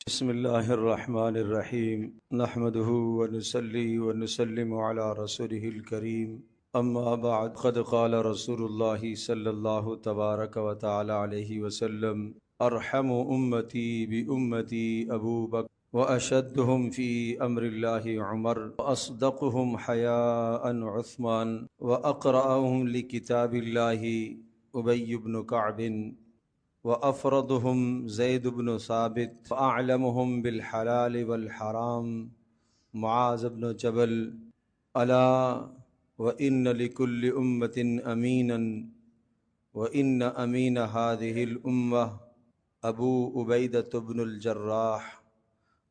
بسم اللہ الرحمن الرحیم نحمده ونصلی ونسلم علی رسوله الکریم اما بعد قد قال رسول اللہ صلی اللہ تبارک و تعالی علیہ وسلم ارحم امتی بامتی ابو بکر واشدهم فی امر اللہ عمر واصدقهم حیاء عثمان واقرأهم لکتاب اللہ ابی بن کعب وأفرضهم زید بن ثابت وأعلمهم بالحلال والحرام معاذ بن جبل ألا وإن لكل أمة أمينا وإن أمين هذه الأمة أبو عبيدة بن الجراح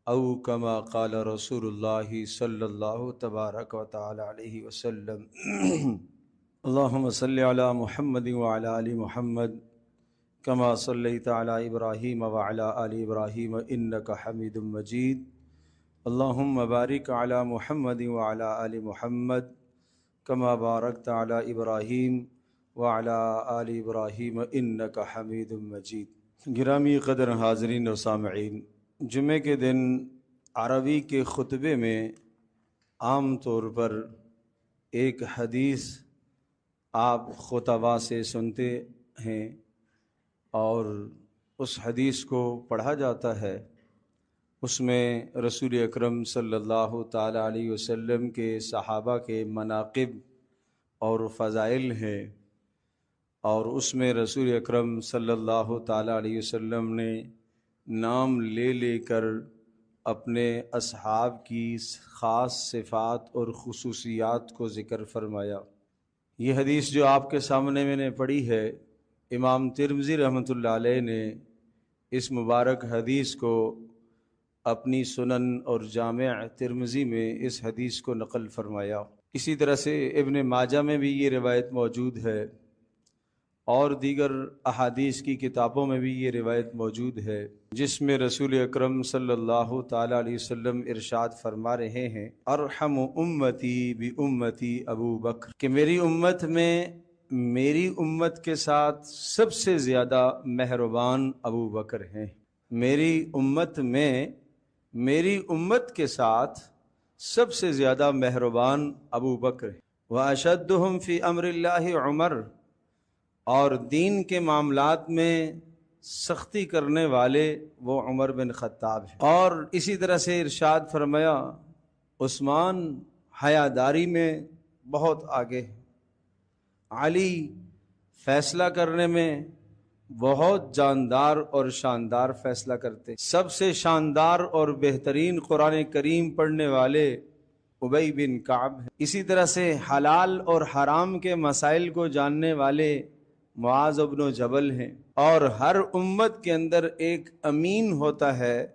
أو كما قال رسول الله صلى الله تبارك وتعالى عليه وسلم اللهم صل على محمد وعلى آل محمد كما صليت على إبراهيم وعلى آل إبراهيم إنك حميد مجيد اللهم بارك على محمد وعلى آل محمد كما باركت على إبراهيم وعلى آل إبراهيم إنك حميد مجيد۔ گرامی قدر حاضرین و سامعین، جمعے کے دن عربی کے خطبے میں عام طور پر ایک حدیث آپ خطباء سے سنتے ہیں اور اس حدیث کو پڑھا جاتا ہے۔ اس میں رسول اکرم صلی اللہ تعالی علیہ وسلم کے صحابہ کے مناقب اور فضائل ہیں، اور اس میں رسول اکرم صلی اللہ تعالی علیہ وسلم نے نام لے لے کر اپنے اصحاب کی خاص صفات اور خصوصیات کو ذکر فرمایا۔ یہ حدیث جو آپ کے سامنے میں نے پڑھی ہے، امام ترمذی رحمۃ اللہ علیہ نے اس مبارک حدیث کو اپنی سنن اور جامع ترمذی میں اس حدیث کو نقل فرمایا۔ اسی طرح سے ابن ماجہ میں بھی یہ روایت موجود ہے، اور دیگر احادیث کی کتابوں میں بھی یہ روایت موجود ہے، جس میں رسول اکرم صلی اللہ تعالی علیہ وسلم ارشاد فرما رہے ہیں، ارحم امتی بامتی ابو بکر، کہ میری امت میں میری امت کے ساتھ سب سے زیادہ مہربان ابو بکر ہیں۔ میری امت میں میری امت کے ساتھ سب سے زیادہ مہربان ابو بکر ہیں۔ واشدہم فی امر اللہ عمر، اور دین کے معاملات میں سختی کرنے والے وہ عمر بن خطاب ہیں۔ اور اسی طرح سے ارشاد فرمایا، عثمان حیاداری میں بہت آگے ہے، علی فیصلہ کرنے میں بہت جاندار اور شاندار فیصلہ کرتے، سب سے شاندار اور بہترین قرآن کریم پڑھنے والے ابی بن کعب ہیں۔ اسی طرح سے حلال اور حرام کے مسائل کو جاننے والے معاذ بن جبل ہیں، اور ہر امت کے اندر ایک امین ہوتا ہے،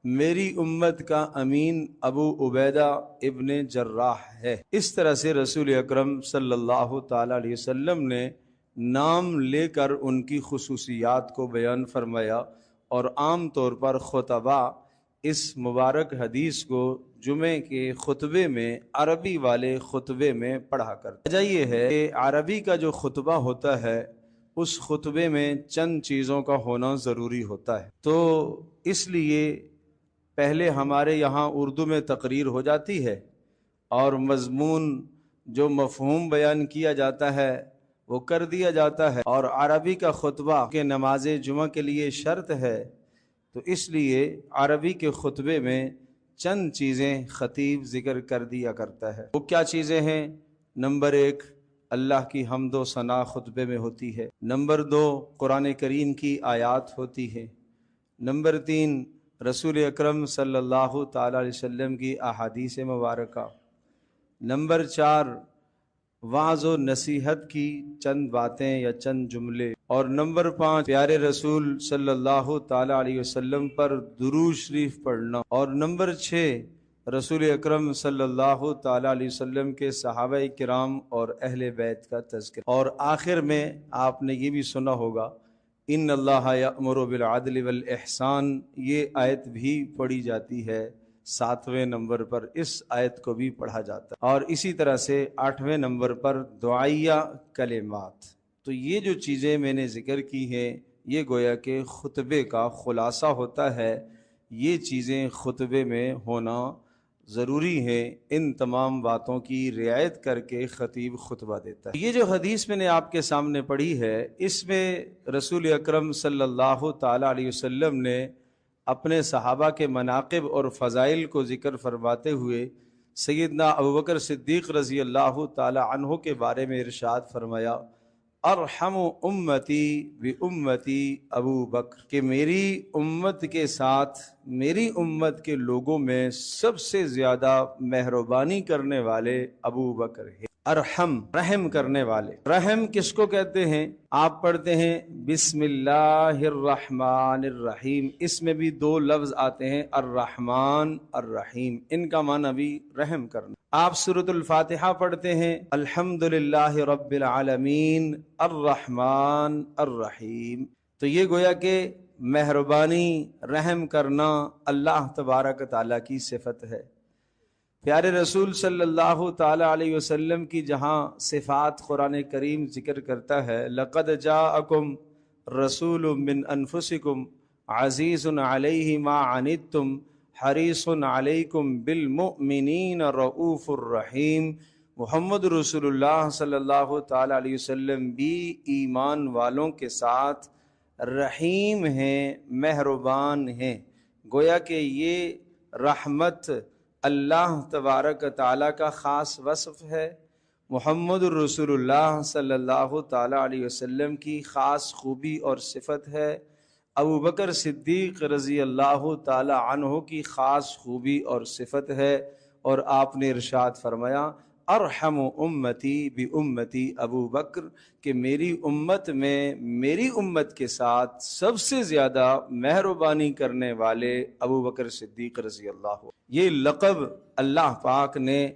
میری امت کا امین ابو عبیدہ ابن جراح ہے۔ اس طرح سے رسول اکرم صلی اللہ تعالی علیہ وسلم نے نام لے کر ان کی خصوصیات کو بیان فرمایا، اور عام طور پر خطباء اس مبارک حدیث کو جمعے کے خطبے میں، عربی والے خطبے میں پڑھا کرتے۔ وجہ یہ ہے کہ عربی کا جو خطبہ ہوتا ہے، اس خطبے میں چند چیزوں کا ہونا ضروری ہوتا ہے، تو اس لیے پہلے ہمارے یہاں اردو میں تقریر ہو جاتی ہے، اور مضمون جو مفہوم بیان کیا جاتا ہے وہ کر دیا جاتا ہے، اور عربی کا خطبہ کہ نماز جمعہ کے لیے شرط ہے، تو اس لیے عربی کے خطبے میں چند چیزیں خطیب ذکر کر دیا کرتا ہے۔ وہ کیا چیزیں ہیں؟ نمبر 1، اللہ کی حمد و ثنا خطبے میں ہوتی ہے۔ نمبر 2، قرآن کریم کی آیات ہوتی ہے۔ نمبر 3، رسول اکرم صلی اللہ تعالی علیہ وسلم کی احادیث مبارکہ۔ نمبر 4، وعظ و نصیحت کی چند باتیں یا چند جملے۔ اور نمبر 5، پیارے رسول صلی اللہ تعالی علیہ وسلم پر درود شریف پڑھنا۔ اور نمبر 6، رسول اکرم صلی اللہ تعالی علیہ وسلم کے صحابہ کرام اور اہل بیت کا تذکرہ۔ اور آخر میں آپ نے یہ بھی سنا ہوگا، ان اللہ یأمر بالعدل والاحسان، یہ آیت بھی پڑھی جاتی ہے 7ویں نمبر پر، اس آیت کو بھی پڑھا جاتا ہے، اور اسی طرح سے 8ویں نمبر پر دعائیہ کلمات۔ تو یہ جو چیزیں میں نے ذکر کی ہیں، یہ گویا کہ خطبے کا خلاصہ ہوتا ہے، یہ چیزیں خطبے میں ہونا ضروری ہے، ان تمام باتوں کی رعایت کر کے خطیب خطبہ دیتا ہے۔ یہ جو حدیث میں نے آپ کے سامنے پڑھی ہے، اس میں رسول اکرم صلی اللہ تعالی علیہ وسلم نے اپنے صحابہ کے مناقب اور فضائل کو ذکر فرماتے ہوئے سیدنا ابوبکر صدیق رضی اللہ تعالی عنہ کے بارے میں ارشاد فرمایا، ارحم امتی بامتی ابو بکر، کہ میری امت کے ساتھ، میری امت کے لوگوں میں سب سے زیادہ مہربانی کرنے والے ابو بکر ہیں۔ ارحم، رحم کرنے والے۔ رحم کس کو کہتے ہیں؟ آپ پڑھتے ہیں بسم اللہ الرحمن الرحیم، اس میں بھی دو لفظ آتے ہیں، الرحمن الرحیم، ان کا معنی بھی رحم کرنا۔ آپ سورۃ الفاتحہ پڑھتے ہیں الحمدللہ رب العالمین الرحمن الرحیم، تو یہ گویا کہ مہربانی، رحم کرنا اللہ تبارک تعالیٰ کی صفت ہے۔ پیارے رسول صلی اللہ تعالی علیہ وسلم کی جہاں صفات قرآن کریم ذکر کرتا ہے، لقد جاءکم رسول من انفسکم عزیز علیہ ما عنتم حریص علیکم بالمؤمنین رؤوف الرحیم، محمد رسول اللہ صلی اللہ تعالی علیہ وسلم بھی ایمان والوں کے ساتھ رحیم ہیں، مہربان ہیں۔ گویا کہ یہ رحمت اللہ تبارک تعالیٰ کا خاص وصف ہے، محمد رسول اللہ صلی اللہ تعالیٰ علیہ وسلم کی خاص خوبی اور صفت ہے، ابو بکر صدیق رضی اللہ تعالیٰ عنہ کی خاص خوبی اور صفت ہے، اور آپ نے ارشاد فرمایا ارحم امتی بامتی ابو بکر، کہ میری امت میں، میری امت کے ساتھ سب سے زیادہ مہربانی کرنے والے ابو بکر صدیق رضی اللہ۔ یہ لقب اللہ پاک نے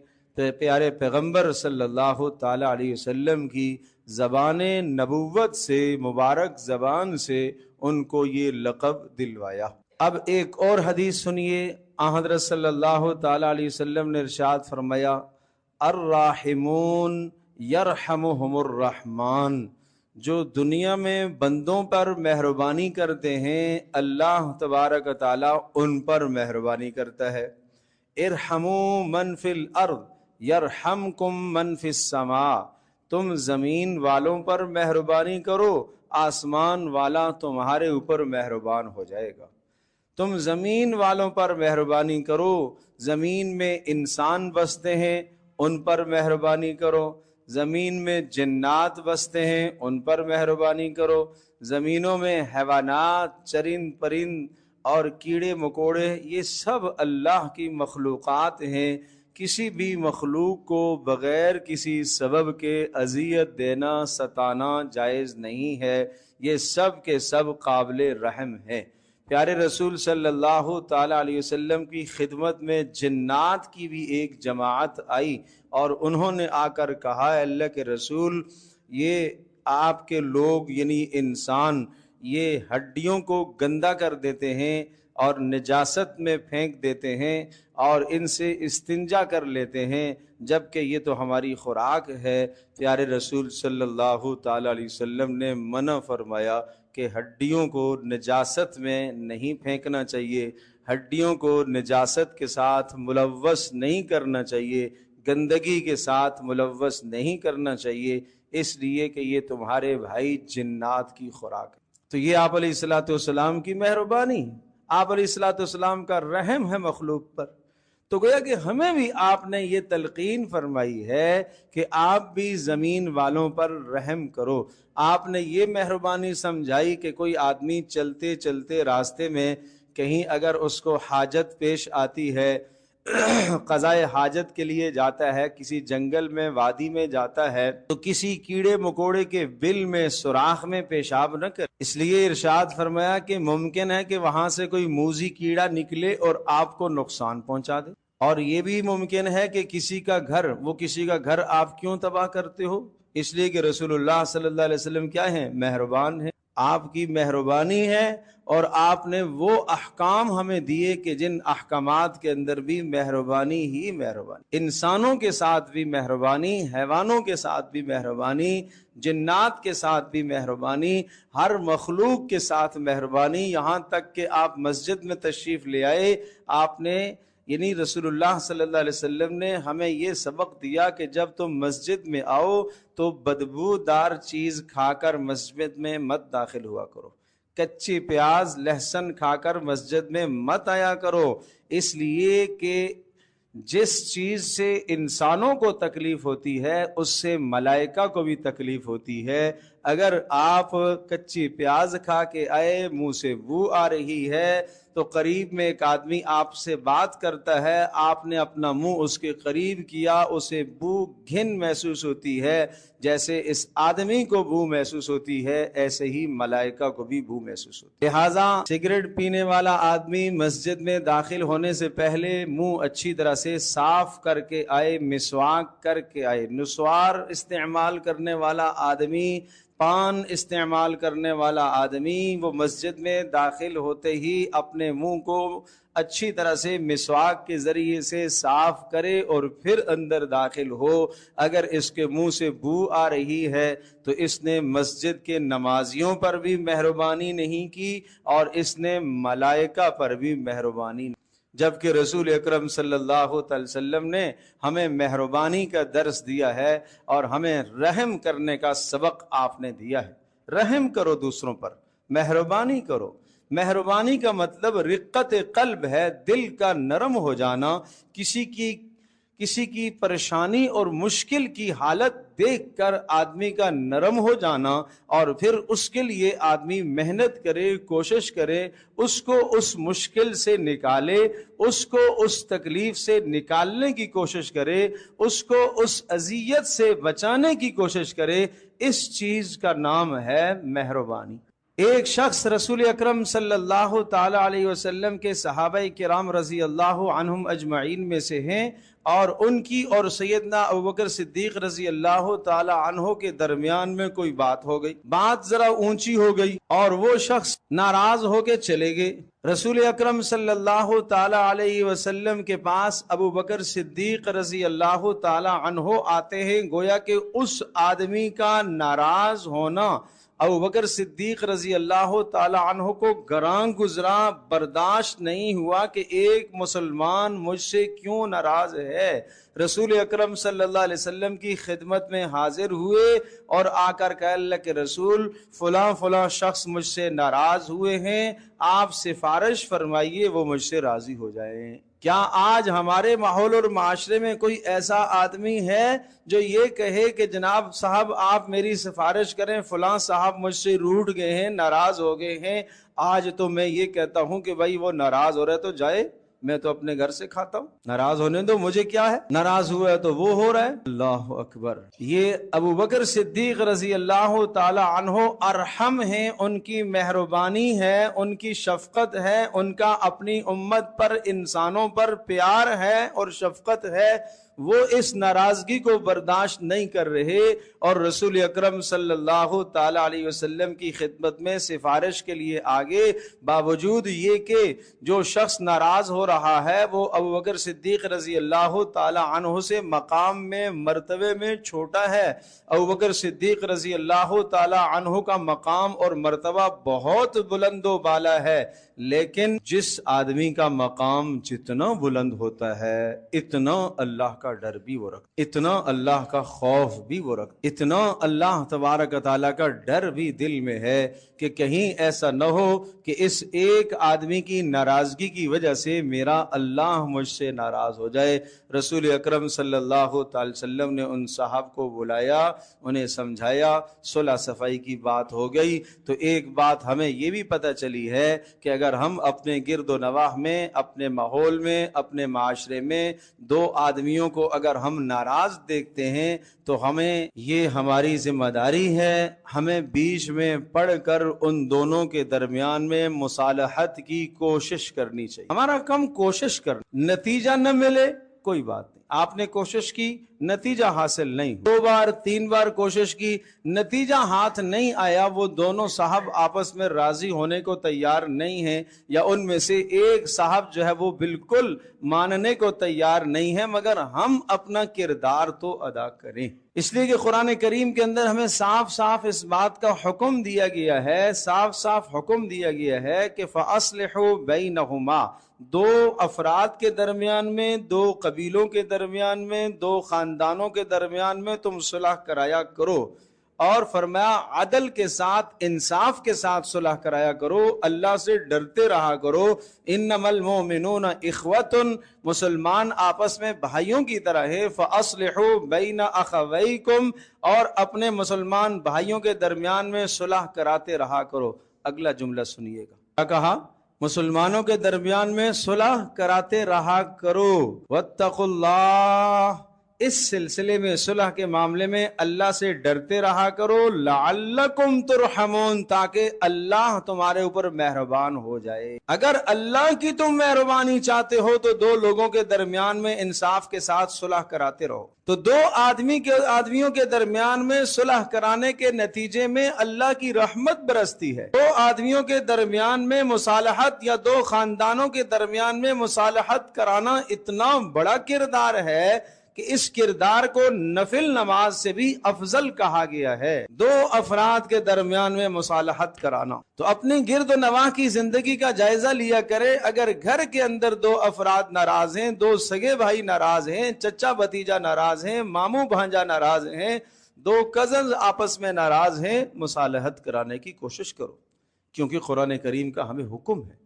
پیارے پیغمبر صلی اللہ تعالی علیہ وسلم کی زبان نبوت سے، مبارک زبان سے ان کو یہ لقب دلوایا۔ اب ایک اور حدیث سنیے، حضرت صلی اللہ تعالی علیہ وسلم نے ارشاد فرمایا الراحمون یرحمہم الرحمن، جو دنیا میں بندوں پر مہربانی کرتے ہیں اللہ تبارک تعالیٰ ان پر مہربانی کرتا ہے۔ ارحموا من فی الارض یرحمکم من فی السماء، تم زمین والوں پر مہربانی کرو، آسمان والا تمہارے اوپر مہربان ہو جائے گا۔ تم زمین والوں پر مہربانی کرو، زمین میں انسان بستے ہیں ان پر مہربانی کرو، زمین میں جنات بستے ہیں ان پر مہربانی کرو، زمینوں میں حیوانات، چرند پرند اور کیڑے مکوڑے، یہ سب اللہ کی مخلوقات ہیں، کسی بھی مخلوق کو بغیر کسی سبب کے اذیت دینا، ستانا جائز نہیں ہے، یہ سب کے سب قابل رحم ہیں۔ پیارے رسول صلی اللہ تعالی علیہ وسلم کی خدمت میں جنات کی بھی ایک جماعت آئی اور انہوں نے آ کر کہا، اللہ کے رسول، یہ آپ کے لوگ یعنی انسان یہ ہڈیوں کو گندا کر دیتے ہیں اور نجاست میں پھینک دیتے ہیں اور ان سے استنجا کر لیتے ہیں، جبکہ یہ تو ہماری خوراک ہے۔ پیارے رسول صلی اللہ تعالی علیہ وسلم نے منع فرمایا کہ ہڈیوں کو نجاست میں نہیں پھینکنا چاہیے، ہڈیوں کو نجاست کے ساتھ ملوث نہیں کرنا چاہیے، گندگی کے ساتھ ملوث نہیں کرنا چاہیے، اس لیے کہ یہ تمہارے بھائی جنات کی خوراک ہے۔ تو یہ آپ علیہ الصلوۃ والسلام کی مہربانی، آپ علیہ الصلوۃ والسلام کا رحم ہے مخلوق پر۔ تو گویا کہ ہمیں بھی آپ نے یہ تلقین فرمائی ہے کہ آپ بھی زمین والوں پر رحم کرو۔ آپ نے یہ مہربانی سمجھائی کہ کوئی آدمی چلتے چلتے راستے میں کہیں اگر اس کو حاجت پیش آتی ہے، قضائے حاجت کے لیے جاتا ہے، کسی جنگل میں، وادی میں جاتا ہے، تو کسی کیڑے مکوڑے کے بل میں، سوراخ میں پیشاب نہ کرے۔ اس لیے ارشاد فرمایا کہ ممکن ہے کہ وہاں سے کوئی موذی کیڑا نکلے اور آپ کو نقصان پہنچا دے، اور یہ بھی ممکن ہے کہ کسی کا گھر آپ کیوں تباہ کرتے ہو؟ اس لیے کہ رسول اللہ صلی اللہ علیہ وسلم کیا ہیں؟ مہربان ہیں۔ آپ کی مہربانی ہے اور آپ نے وہ احکام ہمیں دیے کہ جن احکامات کے اندر بھی مہربانی ہی مہربانی، انسانوں کے ساتھ بھی مہربانی، حیوانوں کے ساتھ بھی مہربانی، جنات کے ساتھ بھی مہربانی، ہر مخلوق کے ساتھ مہربانی، یہاں تک کہ آپ مسجد میں تشریف لے آئے، آپ نے یعنی رسول اللہ صلی اللہ علیہ وسلم نے ہمیں یہ سبق دیا کہ جب تم مسجد میں آؤ تو بدبودار چیز کھا کر مسجد میں مت داخل ہوا کرو، کچی پیاز لہسن کھا کر مسجد میں مت آیا کرو، اس لیے کہ جس چیز سے انسانوں کو تکلیف ہوتی ہے اس سے ملائکہ کو بھی تکلیف ہوتی ہے۔ اگر آپ کچی پیاز کھا کے آئے، منہ سے بو آ رہی ہے، تو قریب میں ایک آدمی آپ سے بات کرتا ہے، آپ نے اپنا منہ اس کے قریب کیا، اسے بو گھن محسوس ہوتی ہے، جیسے اس آدمی کو بو محسوس ہوتی ہے ایسے ہی ملائکہ کو بھی بو محسوس ہوتی ہے۔ لہٰذا سگریٹ پینے والا آدمی مسجد میں داخل ہونے سے پہلے منہ اچھی طرح سے صاف کر کے آئے، مسواک کر کے آئے۔ نسوار استعمال کرنے والا آدمی، پان استعمال کرنے والا آدمی، وہ مسجد میں داخل ہوتے ہی اپنے منہ کو اچھی طرح سے مسواک کے ذریعے سے صاف کرے اور پھر اندر داخل ہو۔ اگر اس کے منہ سے بو آ رہی ہے تو اس نے مسجد کے نمازیوں پر بھی مہربانی نہیں کی اور اس نے ملائکہ پر بھی مہربانی نہیں، جبکہ رسول اکرم صلی اللہ علیہ وسلم نے ہمیں مہربانی کا درس دیا ہے اور ہمیں رحم کرنے کا سبق آپ نے دیا ہے۔ رحم کرو دوسروں پر، مہربانی کرو۔ مہربانی کا مطلب رقت قلب ہے، دل کا نرم ہو جانا، کسی کی پریشانی اور مشکل کی حالت دیکھ کر آدمی کا نرم ہو جانا اور پھر اس کے لیے آدمی محنت کرے، کوشش کرے، اس کو اس مشکل سے نکالے، اس کو اس تکلیف سے نکالنے کی کوشش کرے، اس کو اس اذیت سے بچانے کی کوشش کرے، اس چیز کا نام ہے مہربانی۔ ایک شخص رسول اکرم صلی اللہ تعالی علیہ وسلم کے صحابہ کرام رضی اللہ عنہم اجمعین میں سے ہیں، اور ان کی اور سیدنا ابوبکر صدیق رضی اللہ تعالی عنہ کے درمیان میں کوئی بات ہو گئی، بات ذرا اونچی ہو گئی اور وہ شخص ناراض ہو کے چلے گئے۔ رسول اکرم صلی اللہ تعالی علیہ وسلم کے پاس ابوبکر صدیق رضی اللہ تعالی عنہ آتے ہیں، گویا کہ اس آدمی کا ناراض ہونا ابوبکر صدیق رضی اللہ تعالی عنہ کو گراں گزرا، برداشت نہیں ہوا کہ ایک مسلمان مجھ سے کیوں ناراض ہے۔ رسول اکرم صلی اللہ علیہ وسلم کی خدمت میں حاضر ہوئے اور آ کر کہا اللہ کے رسول فلاں فلاں شخص مجھ سے ناراض ہوئے ہیں، آپ سفارش فرمائیے وہ مجھ سے راضی ہو جائیں۔ کیا آج ہمارے ماحول اور معاشرے میں کوئی ایسا آدمی ہے جو یہ کہے کہ جناب صاحب آپ میری سفارش کریں، فلاں صاحب مجھ سے روٹھ گئے ہیں، ناراض ہو گئے ہیں؟ آج تو میں یہ کہتا ہوں کہ بھائی وہ ناراض ہو رہا ہے تو جائے، میں تو اپنے گھر سے کھاتا ہوں، ناراض ہونے دو، مجھے کیا ہے، ناراض ہوا ہے تو وہ ہو رہا ہے۔ اللہ اکبر۔ یہ ابوبکر صدیق رضی اللہ تعالی عنہ ارحم ہیں، ان کی مہربانی ہے، ان کی شفقت ہے، ان کا اپنی امت پر، انسانوں پر پیار ہے اور شفقت ہے، وہ اس ناراضگی کو برداشت نہیں کر رہے اور رسول اکرم صلی اللہ تعالی علیہ وسلم کی خدمت میں سفارش کے لیے آگے، باوجود یہ کہ جو شخص ناراض ہو رہا ہے وہ ابوبکر صدیق رضی اللہ تعالی عنہ سے مقام میں، مرتبے میں چھوٹا ہے۔ ابوبکر صدیق رضی اللہ تعالی عنہ کا مقام اور مرتبہ بہت بلند و بالا ہے، لیکن جس آدمی کا مقام جتنا بلند ہوتا ہے اتنا اللہ کا ڈر بھی وہ رکھتا، اتنا اللہ کا خوف بھی وہ رکھتا، اتنا اللہ تبارک و تعالیٰ کا ڈر بھی دل میں ہے کہ کہیں ایسا نہ ہو کہ اس ایک آدمی کی ناراضگی کی وجہ سے میرا اللہ مجھ سے ناراض ہو جائے۔ رسول اکرم صلی اللہ تعالی وسلم نے ان صاحب کو بلایا، انہیں سمجھایا، صلح صفائی کی بات ہو گئی۔ تو ایک بات ہمیں یہ بھی پتہ چلی ہے کہ اگر ہم اپنے گرد و نواح میں، اپنے ماحول میں، اپنے معاشرے میں دو آدمیوں کو اگر ہم ناراض دیکھتے ہیں تو ہمیں یہ ہماری ذمہ داری ہے، ہمیں بیچ میں پڑھ کر ان دونوں کے درمیان میں مصالحت کی کوشش کرنی چاہیے۔ ہمارا کم کوشش کرنا، نتیجہ نہ ملے کوئی بات نہیں، آپ نے کوشش کی، نتیجہ حاصل نہیں، 2 بار 3 بار کوشش کی، نتیجہ ہاتھ نہیں آیا، وہ دونوں صاحب آپس میں راضی ہونے کو تیار نہیں ہیں، یا ان میں سے ایک صاحب جو ہے وہ بالکل ماننے کو تیار نہیں ہے، مگر ہم اپنا کردار تو ادا کریں۔ اس لیے کہ قرآن کریم کے اندر ہمیں صاف صاف اس بات کا حکم دیا گیا ہے، صاف صاف حکم دیا گیا ہے کہ فَأَصْلِحُوا بَيْنَهُمَا، 2 افراد کے درمیان میں، 2 قبیلوں کے درمیان میں، 2 خاندانوں کے درمیان میں تم صلح کرایا کرو، اور فرمایا عدل کے ساتھ، انصاف کے ساتھ صلح کرایا کرو، اللہ سے ڈرتے رہا کرو۔ انما المؤمنون اخوۃ، مسلمان آپس میں بھائیوں کی طرح ہے، فاصلحوا بین اخویکم، اور اپنے مسلمان بھائیوں کے درمیان میں صلح کراتے رہا کرو۔ اگلا جملہ سنیے گا، کیا کہا؟ مسلمانوں کے درمیان میں صلح کراتے رہا کرو۔ واتقوا اللہ، اس سلسلے میں صلح کے معاملے میں اللہ سے ڈرتے رہا کرو، لعلکم ترحمون، تاکہ اللہ تمہارے اوپر مہربان ہو جائے۔ اگر اللہ کی تم مہربانی چاہتے ہو تو 2 لوگوں کے درمیان میں انصاف کے ساتھ صلح کراتے رہو۔ تو 2 آدمیوں کے درمیان میں صلح کرانے کے نتیجے میں اللہ کی رحمت برستی ہے۔ 2 آدمیوں کے درمیان میں مصالحت، یا 2 خاندانوں کے درمیان میں مصالحت کرانا اتنا بڑا کردار ہے کہ اس کردار کو نفل نماز سے بھی افضل کہا گیا ہے، 2 افراد کے درمیان میں مصالحت کرانا۔ تو اپنی گرد و نواح کی زندگی کا جائزہ لیا کرے، اگر گھر کے اندر 2 افراد ناراض ہیں، 2 سگے بھائی ناراض ہیں، چچا بھتیجا ناراض ہیں، ماموں بھانجا ناراض ہیں، 2 کزنز آپس میں ناراض ہیں، مصالحت کرانے کی کوشش کرو، کیونکہ قرآن کریم کا ہمیں حکم ہے۔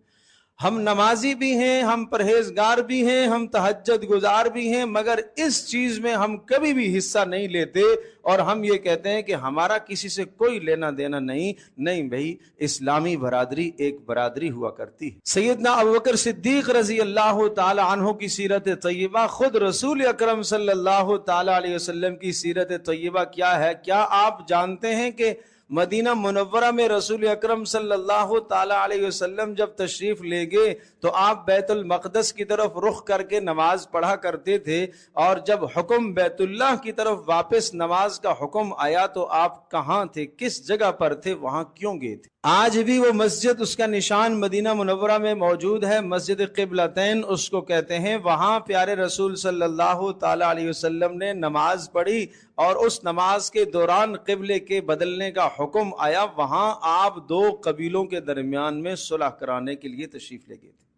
ہم نمازی بھی ہیں، ہم پرہیزگار بھی ہیں، ہم تہجد گزار بھی ہیں، مگر اس چیز میں ہم کبھی بھی حصہ نہیں لیتے، اور ہم یہ کہتے ہیں کہ ہمارا کسی سے کوئی لینا دینا نہیں بھائی، اسلامی برادری ایک برادری ہوا کرتی ہے۔ سیدنا ابوبکر صدیق رضی اللہ تعالی عنہ کی سیرت طیبہ، خود رسول اکرم صلی اللہ تعالی علیہ وسلم کی سیرت طیبہ کیا ہے؟ کیا آپ جانتے ہیں کہ مدینہ منورہ میں رسول اکرم صلی اللہ تعالی علیہ وسلم جب تشریف لے گئے تو آپ بیت المقدس کی طرف رخ کر کے نماز پڑھا کرتے تھے، اور جب حکم بیت اللہ کی طرف واپس نماز کا حکم آیا تو آپ کہاں تھے، کس جگہ پر تھے، وہاں کیوں گئے تھے؟ آج بھی وہ مسجد، اس کا نشان مدینہ منورہ میں موجود ہے، مسجد قبلتین اس کو کہتے ہیں۔ وہاں پیارے رسول صلی اللہ تعالی علیہ وسلم نے نماز پڑھی، اور اس نماز کے دوران قبلے کے بدلنے کا حکم آیا، وہاں آپ 2 قبیلوں کے درمیان میں صلح کرانے کے لیے تشریف لے گئے تھے۔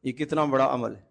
یہ کتنا بڑا عمل ہے،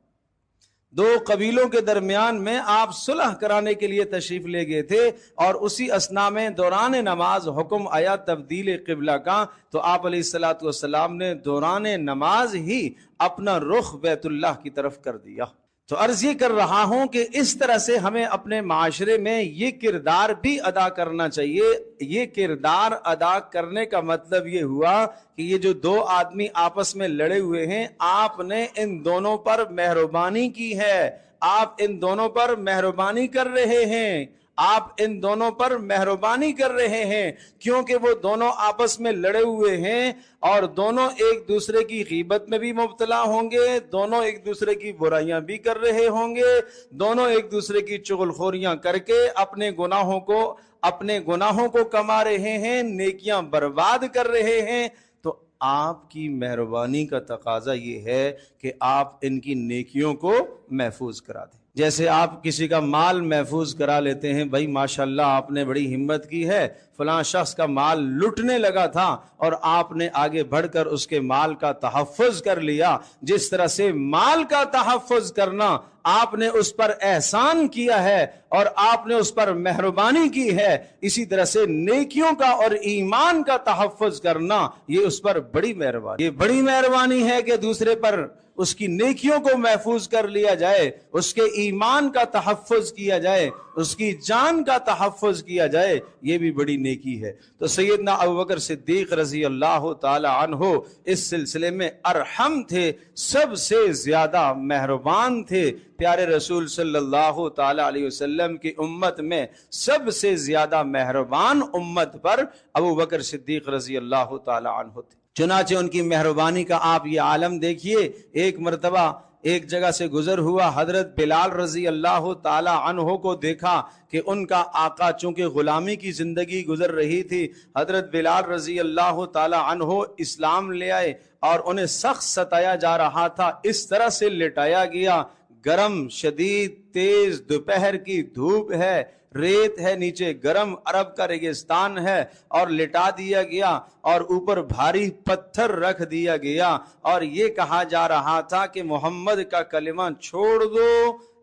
2 قبیلوں کے درمیان میں آپ صلح کرانے کے لیے تشریف لے گئے تھے، اور اسی اثناء میں دوران نماز حکم آیا تبدیل قبلہ کا، تو آپ علیہ الصلوۃ والسلام نے دوران نماز ہی اپنا رخ بیت اللہ کی طرف کر دیا۔ تو عرض یہ کر رہا ہوں کہ اس طرح سے ہمیں اپنے معاشرے میں یہ کردار بھی ادا کرنا چاہیے۔ یہ کردار ادا کرنے کا مطلب یہ ہوا کہ یہ جو 2 آدمی آپس میں لڑے ہوئے ہیں، آپ نے ان دونوں پر مہربانی کی ہے، آپ ان دونوں پر مہربانی کر رہے ہیں، آپ ان دونوں پر مہربانی کر رہے ہیں، کیونکہ وہ دونوں آپس میں لڑے ہوئے ہیں، اور دونوں ایک دوسرے کی غیبت میں بھی مبتلا ہوں گے، دونوں ایک دوسرے کی برائیاں بھی کر رہے ہوں گے، دونوں ایک دوسرے کی چغل خوریاں کر کے اپنے گناہوں کو کما رہے ہیں، نیکیاں برباد کر رہے ہیں۔ تو آپ کی مہربانی کا تقاضا یہ ہے کہ آپ ان کی نیکیوں کو محفوظ کرا دیں۔ جیسے آپ کسی کا مال محفوظ کرا لیتے ہیں، بھائی ماشاءاللہ آپ نے بڑی ہمت کی ہے، فلاں شخص کا مال لٹنے لگا تھا اور آپ نے آگے بڑھ کر اس کے مال کا تحفظ کر لیا۔ جس طرح سے مال کا تحفظ کرنا آپ نے اس پر احسان کیا ہے اور آپ نے اس پر مہربانی کی ہے، اسی طرح سے نیکیوں کا اور ایمان کا تحفظ کرنا یہ اس پر بڑی مہربانی، یہ بڑی مہربانی ہے کہ دوسرے پر اس کی نیکیوں کو محفوظ کر لیا جائے، اس کے ایمان کا تحفظ کیا جائے، اس کی جان کا تحفظ کیا جائے، یہ بھی بڑی نیکی ہے۔ تو سیدنا ابوبکر صدیق رضی اللہ تعالی عنہ اس سلسلے میں ارحم تھے، سب سے زیادہ مہربان تھے۔ پیارے رسول صلی اللہ تعالی علیہ وسلم کی امت میں سب سے زیادہ مہربان امت پر ابوبکر صدیق رضی اللہ تعالی عنہ تھے۔ چنانچہ ان کی مہربانی کا آپ یہ عالم دیکھیے، ایک مرتبہ ایک جگہ سے گزر ہوا، حضرت بلال رضی اللہ تعالی عنہ کو دیکھا کہ ان کا آقا چونکہ غلامی کی زندگی گزر رہی تھی، حضرت بلال رضی اللہ تعالی عنہ اسلام لے آئے اور انہیں سخت ستایا جا رہا تھا، اس طرح سے لٹایا گیا، گرم شدید تیز دوپہر کی دھوپ ہے، ریت ہے، نیچے گرم عرب کا ریگستان ہے، اور لٹا دیا گیا اور اوپر بھاری پتھر رکھ دیا گیا، اور یہ کہا جا رہا تھا کہ محمد کا کلمہ چھوڑ دو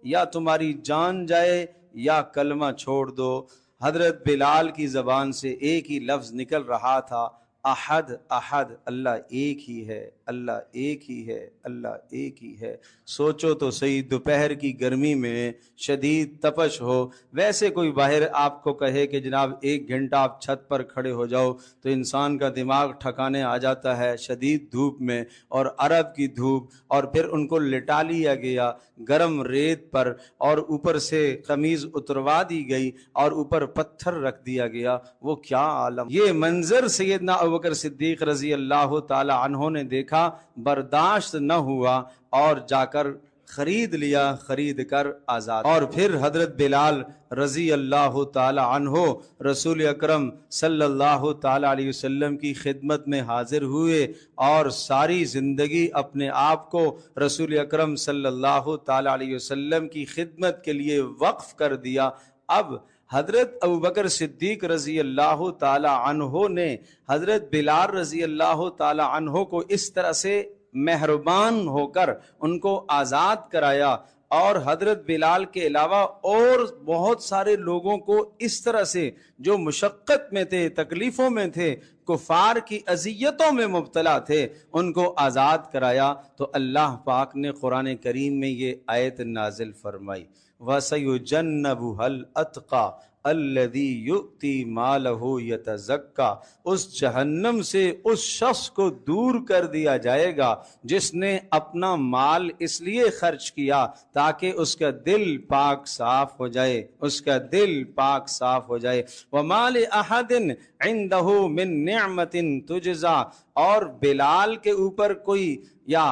یا تمہاری جان جائے یا کلمہ چھوڑ دو۔ حضرت بلال کی زبان سے ایک ہی لفظ نکل رہا تھا، احد احد، اللہ ایک ہی ہے، اللہ ایک ہی ہے، اللہ ایک ہی ہے۔ سوچو تو صحیح، دوپہر کی گرمی میں شدید تپش ہو، ویسے کوئی باہر آپ کو کہے کہ جناب 1 گھنٹہ آپ چھت پر کھڑے ہو جاؤ تو انسان کا دماغ ٹھکانے آ جاتا ہے، شدید دھوپ میں اور عرب کی دھوپ، اور پھر ان کو لٹا لیا گیا گرم ریت پر، اور اوپر سے قمیض اتروا دی گئی اور اوپر پتھر رکھ دیا گیا، وہ کیا عالم۔ یہ منظر سیدنا ابوبکر صدیق رضی اللہ تعالی عنہ نے دیکھا، برداشت نہ ہوا اور جا کر خرید لیا، خرید کر آزاد۔ اور پھر حضرت بلال رضی اللہ تعالی عنہ رسول اکرم صلی اللہ تعالی علیہ وسلم کی خدمت میں حاضر ہوئے اور ساری زندگی اپنے آپ کو رسول اکرم صلی اللہ تعالی علیہ وسلم کی خدمت کے لیے وقف کر دیا۔ اب حضرت ابوبکر صدیق رضی اللہ تعالی عنہ نے حضرت بلال رضی اللہ تعالی عنہ کو اس طرح سے مہربان ہو کر ان کو آزاد کرایا، اور حضرت بلال کے علاوہ اور بہت سارے لوگوں کو اس طرح سے جو مشقت میں تھے، تکلیفوں میں تھے، کفار کی اذیتوں میں مبتلا تھے، ان کو آزاد کرایا۔ تو اللہ پاک نے قرآن کریم میں یہ آیت نازل فرمائی، وَسَيُجَنَّبُهَا الْأَتْقَى الَّذِي يُؤْتِي مَالَهُ يَتَزَكَّى، اس جہنم سے اس شخص کو دور کر دیا جائے گا جس نے اپنا مال اس لیے خرچ کیا تاکہ اس کا دل پاک صاف ہو جائے، اس کا دل پاک صاف ہو جائے۔ وَمَا لِأَحَدٍ عِندَهُ مِن نِعْمَةٍ تُجْزَى، اور بلال کے اوپر کوئی، یا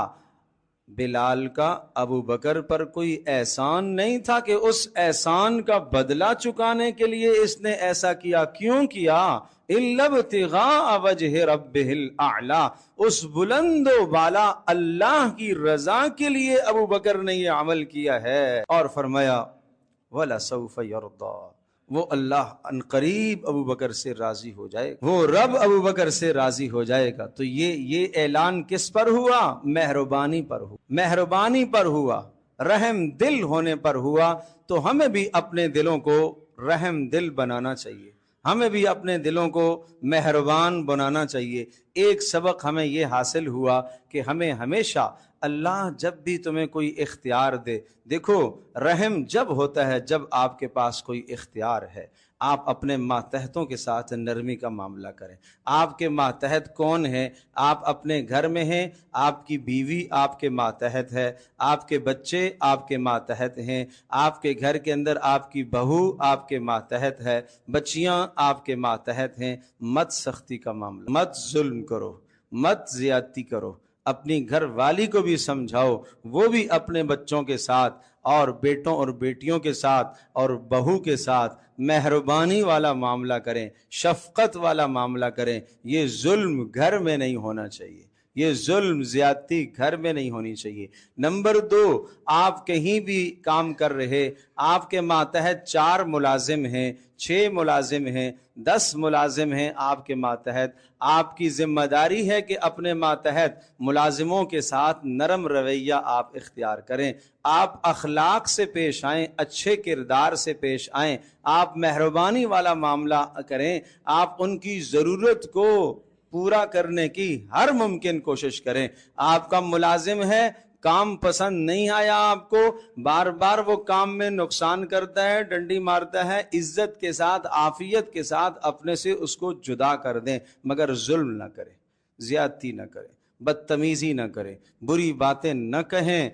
بلال کا ابو بکر پر کوئی احسان نہیں تھا کہ اس احسان کا بدلہ چکانے کے لیے اس نے ایسا کیا۔ کیوں کیا؟ إِلَّا ابْتِغَاءَ وَجْهِ رَبِّهِ الْأَعْلَى، اس بلند و بالا اللہ کی رضا کے لیے ابو بکر نے یہ عمل کیا ہے۔ اور فرمایا وَلَسَوْفَ يَرْضَى، وہ اللہ ان قریب ابو بکر سے راضی ہو جائے گا، وہ رب ابو بکر سے راضی ہو جائے گا۔ تو یہ اعلان کس پر ہوا؟ مہربانی پر ہوا، مہربانی پر ہوا، رحم دل ہونے پر ہوا۔ تو ہمیں بھی اپنے دلوں کو رحم دل بنانا چاہیے، ہمیں بھی اپنے دلوں کو مہربان بنانا چاہیے۔ ایک سبق ہمیں یہ حاصل ہوا کہ ہمیں ہمیشہ اللہ جب بھی تمہیں کوئی اختیار دے، دیکھو رحم جب ہوتا ہے جب آپ کے پاس کوئی اختیار ہے۔ آپ اپنے ماتحتوں کے ساتھ نرمی کا معاملہ کریں۔ آپ کے ماتحت کون ہیں؟ آپ اپنے گھر میں ہیں، آپ کی بیوی آپ کے ماتحت ہے، آپ کے بچے آپ کے ماتحت ہیں، آپ کے گھر کے اندر آپ کی بہو آپ کے ماتحت ہے، بچیاں آپ کے ماتحت ہیں۔ مت سختی کا معاملہ، مت ظلم کرو، مت زیادتی کرو، اپنی گھر والی کو بھی سمجھاؤ، وہ بھی اپنے بچوں کے ساتھ اور بیٹوں اور بیٹیوں کے ساتھ اور بہو کے ساتھ مہربانی والا معاملہ کریں، شفقت والا معاملہ کریں۔ یہ ظلم گھر میں نہیں ہونا چاہیے، یہ ظلم زیادتی گھر میں نہیں ہونی چاہیے۔ نمبر 2، آپ کہیں بھی کام کر رہے، آپ کے ماتحت 4 ملازم ہیں، 6 ملازم ہیں، 10 ملازم ہیں آپ کے ماتحت، آپ کی ذمہ داری ہے کہ اپنے ماتحت ملازموں کے ساتھ نرم رویہ آپ اختیار کریں، آپ اخلاق سے پیش آئیں، اچھے کردار سے پیش آئیں، آپ مہربانی والا معاملہ کریں، آپ ان کی ضرورت کو پورا کرنے کی ہر ممکن کوشش کریں۔ آپ کا ملازم ہے، کام پسند نہیں آیا آپ کو، بار بار وہ کام میں نقصان کرتا ہے، ڈنڈی مارتا ہے، عزت کے ساتھ عافیت کے ساتھ اپنے سے اس کو جدا کر دیں، مگر ظلم نہ کریں، زیادتی نہ کریں، بدتمیزی نہ کریں، بری باتیں نہ کہیں۔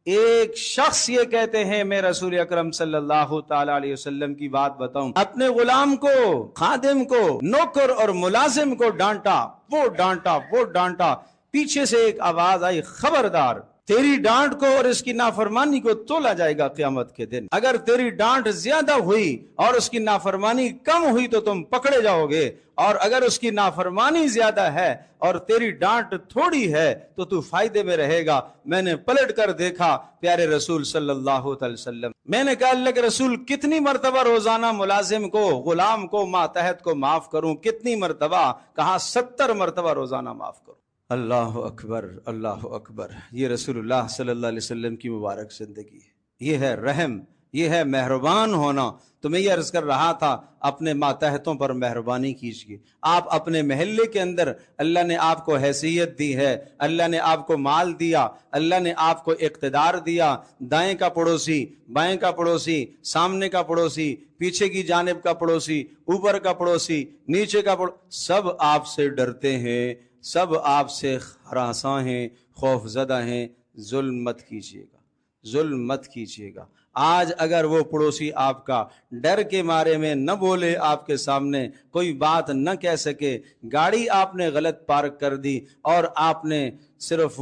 ایک شخص یہ کہتے ہیں، میں رسول اکرم صلی اللہ تعالی علیہ وسلم کی بات بتاؤں، اپنے غلام کو، خادم کو، نوکر اور ملازم کو ڈانٹا، وہ ڈانٹا، وہ ڈانٹا، پیچھے سے ایک آواز آئی، خبردار تیری ڈانٹ کو اور اس کی نافرمانی کو تولا جائے گا قیامت کے دن. اگر تیری ڈانٹ زیادہ ہوئی اور اس کی نافرمانی کم ہوئی تو تم پکڑے جاؤ گے، اور اگر اس کی نافرمانی زیادہ ہے اور تیری ڈانٹ تھوڑی ہے تو تو فائدے میں رہے گا. میں نے پلٹ کر دیکھا پیارے رسول صلی اللہ علیہ وسلم، میں نے کہا اللہ کے رسول کتنی مرتبہ روزانہ ملازم کو، غلام کو، ماتحت کو معاف کروں؟ کتنی مرتبہ؟ کہا 70 مرتبہ روزانہ معاف کروں. اللہ اکبر، اللہ اکبر. یہ رسول اللہ صلی اللہ علیہ وسلم کی مبارک زندگی ہے. یہ ہے رحم، یہ ہے مہربان ہونا. تو میں یہ عرض کر رہا تھا اپنے ماتحتوں پر مہربانی کیجیے. آپ اپنے محلے کے اندر اللہ نے آپ کو حیثیت دی ہے، اللہ نے آپ کو مال دیا، اللہ نے آپ کو اقتدار دیا. دائیں کا پڑوسی، بائیں کا پڑوسی، سامنے کا پڑوسی، پیچھے کی جانب کا پڑوسی، اوپر کا پڑوسی، نیچے کا پڑوسی، سب آپ سے ڈرتے ہیں، سب آپ سے ہراساں ہیں، خوف زدہ ہیں. ظلم مت کیجیے گا، ظلم مت کیجیے گا. آج اگر وہ پڑوسی آپ کا ڈر کے مارے میں نہ بولے، آپ کے سامنے کوئی بات نہ کہہ سکے، گاڑی آپ نے غلط پارک کر دی اور آپ نے صرف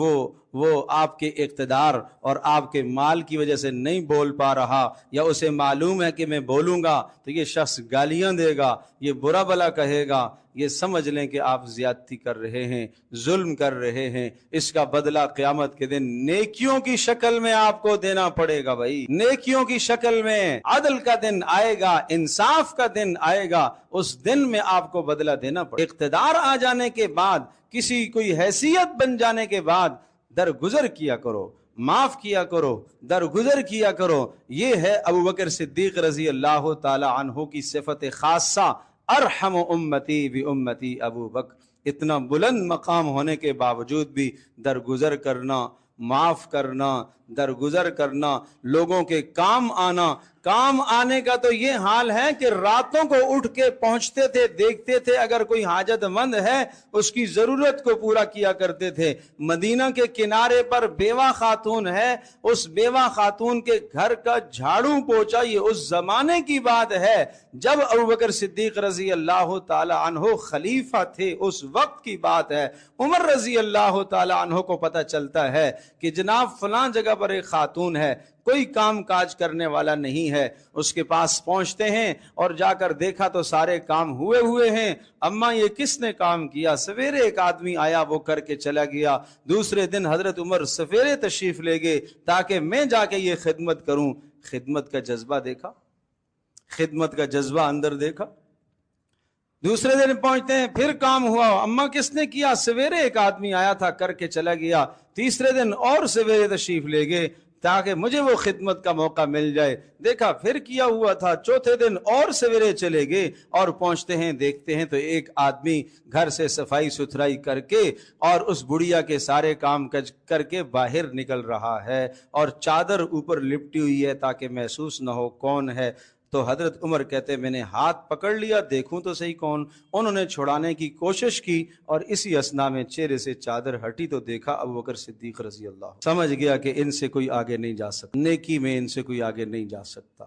وہ آپ کے اقتدار اور آپ کے مال کی وجہ سے نہیں بول پا رہا، یا اسے معلوم ہے کہ میں بولوں گا تو یہ شخص گالیاں دے گا، یہ برا بھلا کہے گا، یہ سمجھ لیں کہ آپ زیادتی کر رہے ہیں، ظلم کر رہے ہیں. اس کا بدلہ قیامت کے دن نیکیوں کی شکل میں آپ کو دینا پڑے گا. بھائی نیکیوں کی شکل میں عدل کا دن آئے گا، انصاف کا دن آئے گا، اس دن میں آپ کو بدلہ دینا پڑے گا. اقتدار آ جانے کے بعد، کسی کوئی حیثیت بن جانے کے بعد درگزر کیا کرو، معاف کیا کرو، درگزر کیا کرو. یہ ہے ابوبکر صدیق رضی اللہ تعالی عنہ کی صفت خاصہ. ارحم امتی بی امتی ابو بکر. اتنا بلند مقام ہونے کے باوجود بھی درگزر کرنا، معاف کرنا، درگزر کرنا، لوگوں کے کام آنا. کام آنے کا تو یہ حال ہے کہ راتوں کو اٹھ کے پہنچتے تھے، دیکھتے تھے اگر کوئی حاجت مند ہے اس کی ضرورت کو پورا کیا کرتے تھے. مدینہ کے کنارے پر بیوہ خاتون ہے، اس بیوہ خاتون کے گھر کا جھاڑو پوچھا. یہ اس زمانے کی بات ہے جب ابوبکر صدیق رضی اللہ تعالی عنہ خلیفہ تھے، اس وقت کی بات ہے. عمر رضی اللہ تعالی عنہ کو پتہ چلتا ہے کہ جناب فلاں جگہ پر ایک خاتون ہے، کوئی کام کاج کرنے والا نہیں ہے. اس کے پاس پہنچتے ہیں اور جا کر دیکھا تو سارے کام ہوئے ہیں. اماں یہ کس نے کام کیا؟ سویرے ایک آدمی آیا، وہ کر کے چلا گیا. دوسرے دن حضرت عمر سویرے تشریف لے گئے تاکہ میں جا کے یہ خدمت کروں. خدمت کا جذبہ دیکھا، خدمت کا جذبہ اندر دیکھا. دوسرے دن پہنچتے ہیں، پھر کام ہوا. اماں کس نے کیا؟ سویرے ایک آدمی آیا تھا، کر کے چلا گیا. تیسرے دن اور سویرے تشریف لے گئے تاکہ مجھے وہ خدمت کا موقع مل جائے. دیکھا پھر کیا ہوا تھا. چوتھے دن اور سویرے چلے گئے اور پہنچتے ہیں، دیکھتے ہیں تو ایک آدمی گھر سے صفائی ستھرائی کر کے اور اس بڑھیا کے سارے کام کر کے باہر نکل رہا ہے اور چادر اوپر لپٹی ہوئی ہے تاکہ محسوس نہ ہو کون ہے. تو حضرت عمر کہتے میں نے ہاتھ پکڑ لیا، دیکھوں تو صحیح کون. انہوں نے چھڑانے کی کوشش کی اور اسی اثنا میں چہرے سے چادر ہٹی تو دیکھا ابوبکر صدیق رضی اللہ. سمجھ گیا کہ ان سے کوئی آگے نہیں جا سکتا، نیکی میں ان سے کوئی آگے نہیں جا سکتا.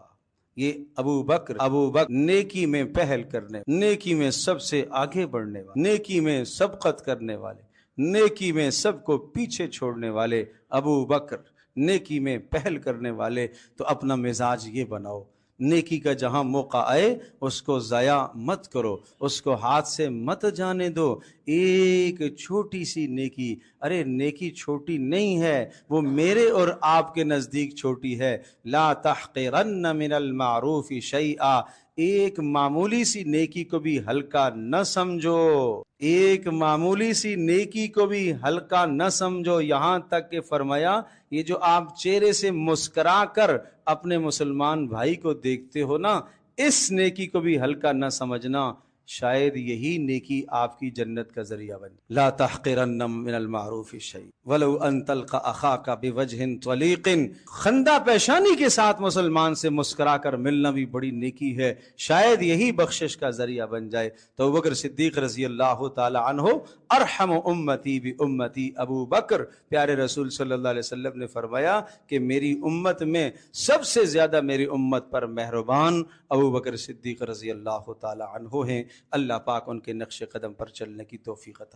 یہ ابو بکر نیکی میں پہل کرنے، نیکی میں سب سے آگے بڑھنے والے، نیکی میں سبقت کرنے والے، نیکی میں سب کو پیچھے چھوڑنے والے. ابو بکر نیکی میں پہل کرنے والے. تو اپنا مزاج یہ بناؤ، نیکی کا جہاں موقع آئے اس کو ضائع مت کرو، اس کو ہاتھ سے مت جانے دو. ایک چھوٹی سی نیکی، ارے نیکی چھوٹی نہیں ہے، وہ میرے اور آپ کے نزدیک چھوٹی ہے. لا تحقرن من المعروف شیئا. ایک معمولی سی نیکی کو بھی ہلکا نہ سمجھو، ایک معمولی سی نیکی کو بھی ہلکا نہ سمجھو. یہاں تک کہ فرمایا یہ جو آپ چہرے سے مسکرا کر اپنے مسلمان بھائی کو دیکھتے ہو نا، اس نیکی کو بھی ہلکا نہ سمجھنا، شاید یہی نیکی آپ کی جنت کا ذریعہ بنے. لا تحقرن من المعروف شیئا ولو ان تلقى اخاك بوجه طليق. خندہ پیشانی کے ساتھ مسلمان سے مسکرا کر ملنا بھی بڑی نیکی ہے، شاید یہی بخشش کا ذریعہ بن جائے. تو ابوبکر صدیق رضی اللہ تعالی عنہ ارحم امتی بامتی ابو بکر. پیارے رسول صلی اللہ علیہ وسلم نے فرمایا کہ میری امت میں سب سے زیادہ میری امت پر مہربان ابوبکر صدیق رضی اللہ تعالی عنہ ہیں. اللہ پاک ان کے نقش قدم پر چلنے کی توفیق عطا